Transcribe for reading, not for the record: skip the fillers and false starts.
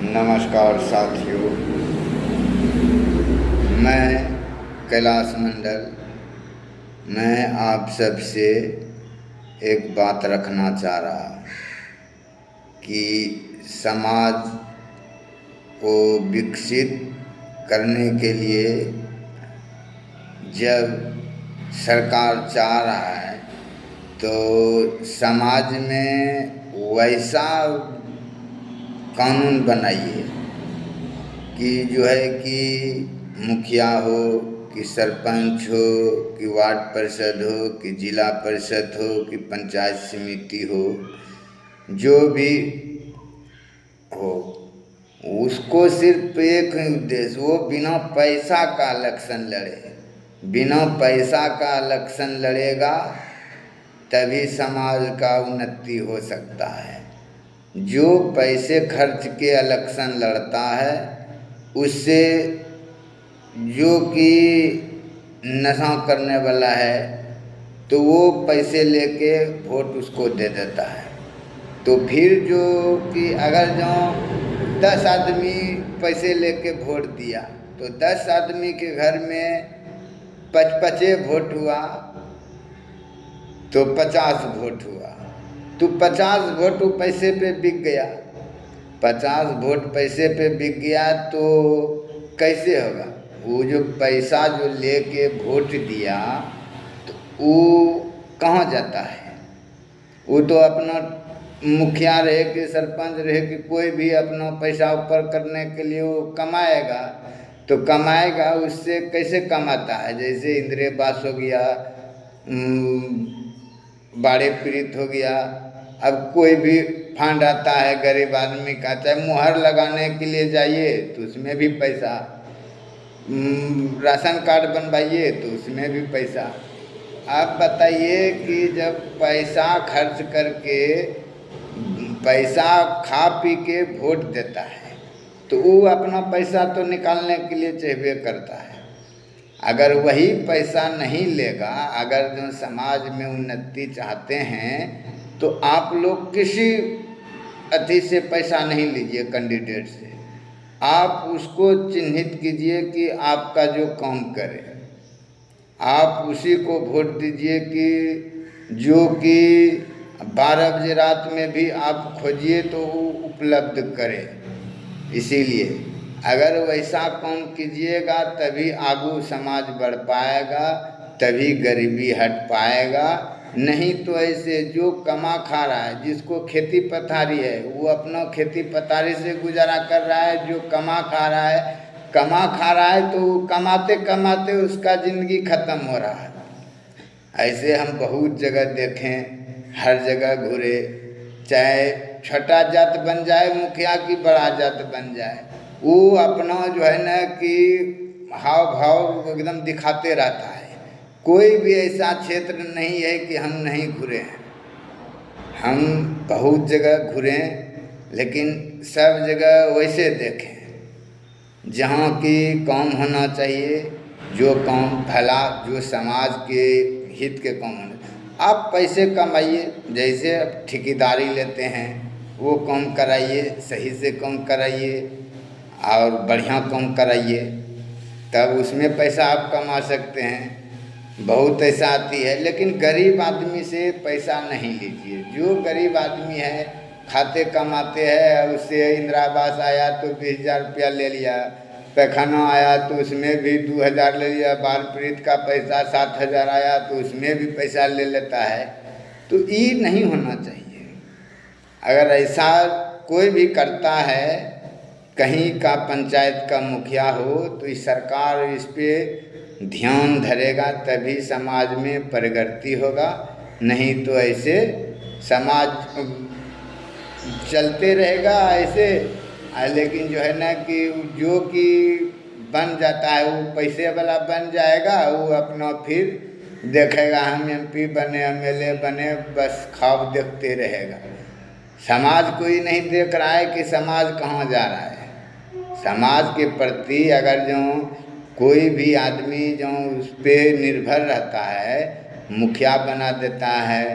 नमस्कार साथियों, मैं कैलाश मंडल। मैं आप सबसे एक बात रखना चाह रहा कि समाज को विकसित करने के लिए जब सरकार चाह रहा है तो समाज में वैसा कानून बनाइए कि जो है कि मुखिया हो कि सरपंच हो कि वार्ड परिषद हो कि जिला परिषद हो कि पंचायत समिति हो, जो भी हो, उसको सिर्फ एक ही उद्देश्य, वो बिना पैसा का इलेक्शन लड़े। बिना पैसा का इलेक्शन लड़ेगा तभी समाज का उन्नति हो सकता है। जो पैसे खर्च के इलेक्शन लड़ता है उससे, जो कि नशा करने वाला है, तो वो पैसे लेके वोट उसको दे देता है। तो फिर जो कि अगर जो 10 आदमी पैसे लेके वोट दिया तो 10 आदमी के घर में 55 वोट हुआ तो 50 वोट हुआ, तो 50 वोट पैसे पे बिक गया। 50 वोट पैसे पे बिक गया तो कैसे होगा? वो जो पैसा जो लेके वोट दिया तो वो कहाँ जाता है? वो तो अपना मुखिया रहे कि सरपंच रहे कि कोई भी अपना पैसा ऊपर करने के लिए वो कमाएगा। तो कमाएगा, उससे कैसे कमाता है? जैसे इंदिरावास हो गया, बाढ़ पीड़ित हो गया। अब कोई भी फंड आता है गरीब आदमी का, चाहे मुहर लगाने के लिए जाइए तो उसमें भी पैसा, राशन कार्ड बनवाइए तो उसमें भी पैसा। आप बताइए कि जब पैसा खर्च करके, पैसा खा पी के वोट देता है तो वो अपना पैसा तो निकालने के लिए चाहिए करता है। अगर वही पैसा नहीं लेगा, अगर जो समाज में उन्नति चाहते हैं तो आप लोग किसी अति से पैसा नहीं लीजिए, कैंडिडेट से आप उसको चिन्हित कीजिए कि आपका जो काम करे, आप उसी को वोट दीजिए कि जो कि 12 बजे रात में भी आप खोजिए तो वो उपलब्ध करे। इसीलिए अगर वैसा काम कीजिएगा तभी आगू समाज बढ़ पाएगा, तभी गरीबी हट पाएगा। नहीं तो ऐसे जो कमा खा रहा है, जिसको खेती पथारी है, वो अपना खेती पथारी से गुजारा कर रहा है। जो कमा खा रहा है तो कमाते कमाते उसका ज़िंदगी ख़त्म हो रहा है। ऐसे हम बहुत जगह देखें, हर जगह घूरे, चाहे छोटा जात बन जाए मुखिया की बड़ा जात बन जाए, वो अपना जो है ना कि हाव भाव एकदम दिखाते रहता है। कोई भी ऐसा क्षेत्र नहीं है कि हम नहीं घूरे हैं। हम बहुत जगह घूरे, लेकिन सब जगह वैसे देखें जहाँ की काम होना चाहिए, जो काम भला, जो समाज के हित के काम होने। आप पैसे कमाइए, जैसे ठेकेदारी लेते हैं वो काम कराइए, सही से काम कराइए और बढ़िया काम कराइए, तब उसमें पैसा आप कमा सकते हैं। बहुत ऐसा आती है, लेकिन गरीब आदमी से पैसा नहीं लीजिए। जो गरीब आदमी है, खाते कमाते हैं, उससे इंदिरा आवास आया तो 20,000 रुपया ले लिया, पैखाना आया तो उसमें भी 2,000 ले लिया, बाढ़ पीड़ित का पैसा 7,000 आया तो उसमें भी पैसा ले लेता है। तो ये नहीं होना चाहिए। अगर ऐसा कोई भी करता है, कहीं का पंचायत का मुखिया हो, तो इस सरकार इस पे ध्यान धरेगा तभी समाज में प्रगति होगा। नहीं तो ऐसे समाज चलते रहेगा ऐसे। लेकिन जो है ना कि जो कि बन जाता है वो पैसे वाला बन जाएगा, वो अपना फिर देखेगा हम MP बने, MLA बने, बस ख्वाब देखते रहेगा। समाज कोई नहीं देख रहा है कि समाज कहाँ जा रहा है। समाज के प्रति अगर जो कोई भी आदमी जो उस पर निर्भर रहता है, मुखिया बना देता है,